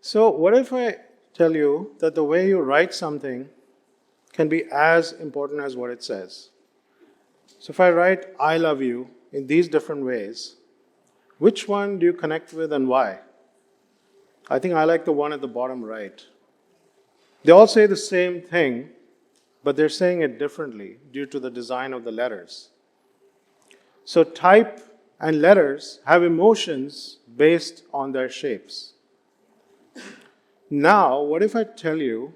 So what if I tell you that the way you write something can be as important as what it says? So if I write I love you in these different ways, which one do you connect with and why? I think I like the one at the bottom right. They all say the same thing, but they're saying it differently due to the design of the letters. So type and letters have emotions based on their shapes. Now, what if I tell you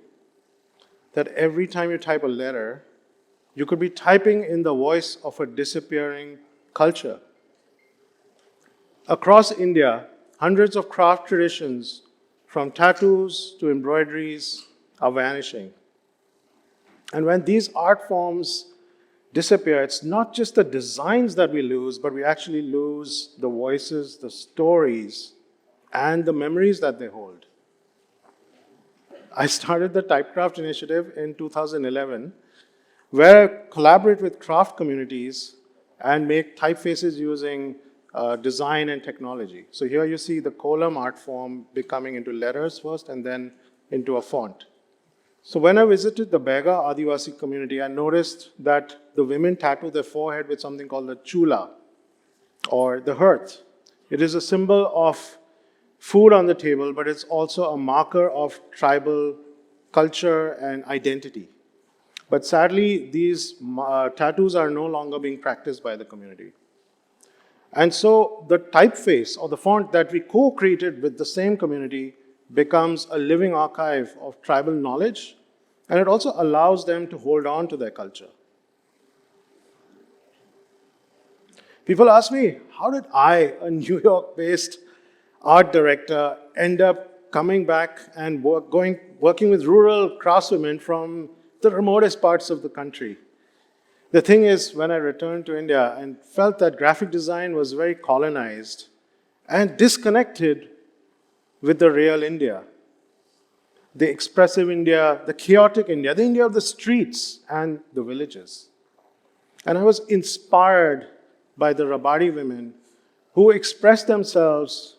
that every time you type a letter, you could be typing in the voice of a disappearing culture? Across India, hundreds of craft traditions, from tattoos to embroideries, are vanishing. And when these art forms disappear, it's not just the designs that we lose, but we actually lose the voices, the stories, and the memories that they hold. I started the Typecraft initiative in 2011, where I collaborate with craft communities and make typefaces using design and technology. So here you see the column art form becoming into letters first and then into a font. So when I visited the Bega Adivasi community, I noticed that the women tattoo their forehead with something called the chula, or the hearth. It is a symbol of food on the table, but it's also a marker of tribal culture and identity. But sadly, these tattoos are no longer being practiced by the community. And so the typeface or the font that we co-created with the same community becomes a living archive of tribal knowledge, and it also allows them to hold on to their culture. People ask me, how did I, a New York-based art director, end up coming back and working with rural craftswomen from the remotest parts of the country? The thing is, when I returned to India and felt that graphic design was very colonized and disconnected with the real India, the expressive India, the chaotic India, the India of the streets and the villages. And I was inspired by the Rabadi women who expressed themselves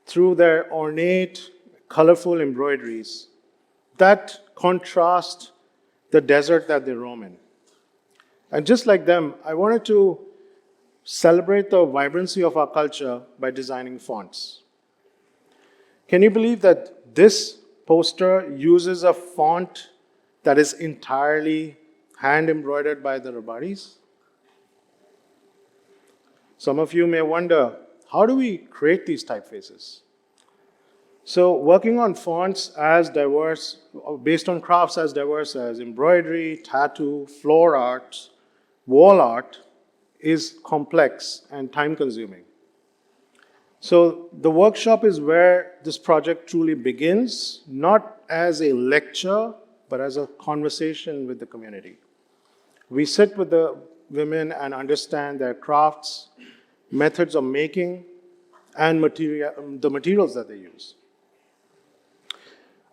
through their ornate, colorful embroideries that contrast the desert that they roam in. And just like them, I wanted to celebrate the vibrancy of our culture by designing fonts. Can you believe that this poster uses a font that is entirely hand embroidered by the Rabadis? Some of you may wonder, how do we create these typefaces? So working on fonts as diverse, based on crafts as diverse as embroidery, tattoo, floor art, wall art is complex and time-consuming. So the workshop is where this project truly begins, not as a lecture, but as a conversation with the community. We sit with the women and understand their crafts, methods of making, and the materials that they use.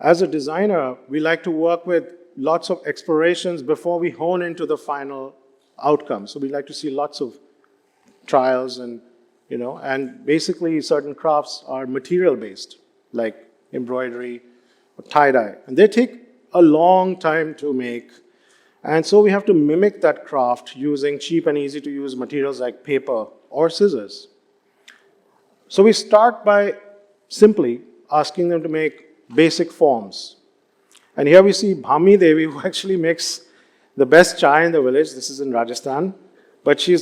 As a designer, we like to work with lots of explorations before we hone into the final outcome. So we like to see lots of trials and basically certain crafts are material-based, like embroidery or tie-dye. And they take a long time to make. And so we have to mimic that craft using cheap and easy-to-use materials like paper or scissors. So we start by simply asking them to make basic forms. And here we see Bhami Devi, who actually makes the best chai in the village. This is in Rajasthan. But she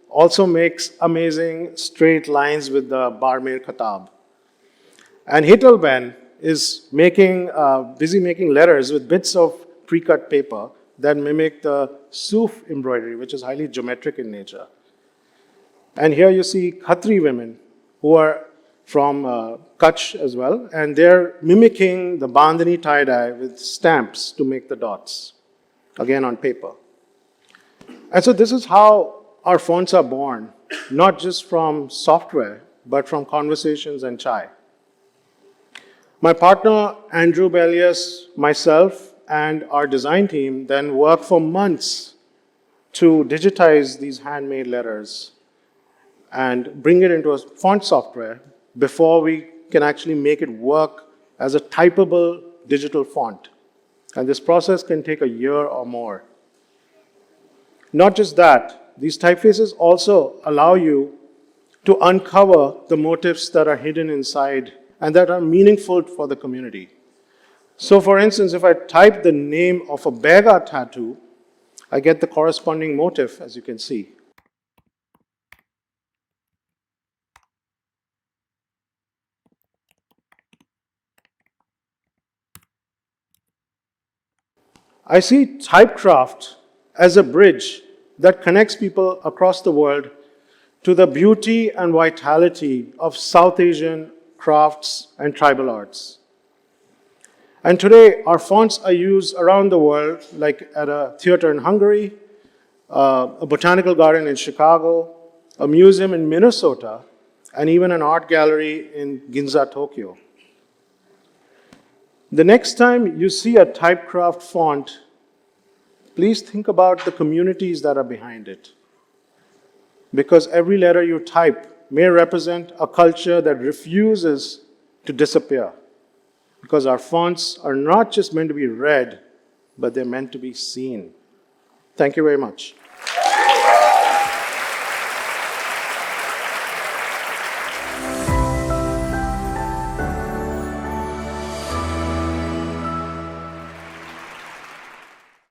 also makes amazing straight lines with the Barmer Khatab. And Hital Ben is busy making letters with bits of pre-cut paper that mimic the Suf embroidery, which is highly geometric in nature. And here you see Khatri women who are from Kutch as well, and they're mimicking the Bandhani tie-dye with stamps to make the dots, again on paper. And so this is how our fonts are born, not just from software, but from conversations and chai. My partner, Andrew Bellius, myself, and our design team then work for months to digitize these handmade letters and bring it into a font software before we can actually make it work as a typable digital font. And this process can take a year or more. Not just that, these typefaces also allow you to uncover the motifs that are hidden inside and that are meaningful for the community. So for instance, if I type the name of a Bega tattoo, I get the corresponding motif, as you can see. I see Typecraft as a bridge that connects people across the world to the beauty and vitality of South Asian crafts and tribal arts. And today, our fonts are used around the world, like at a theater in Hungary, a botanical garden in Chicago, a museum in Minnesota, and even an art gallery in Ginza, Tokyo. The next time you see a Typecraft font, please think about the communities that are behind it. Because every letter you type may represent a culture that refuses to disappear. Because our fonts are not just meant to be read, but they're meant to be seen. Thank you very much.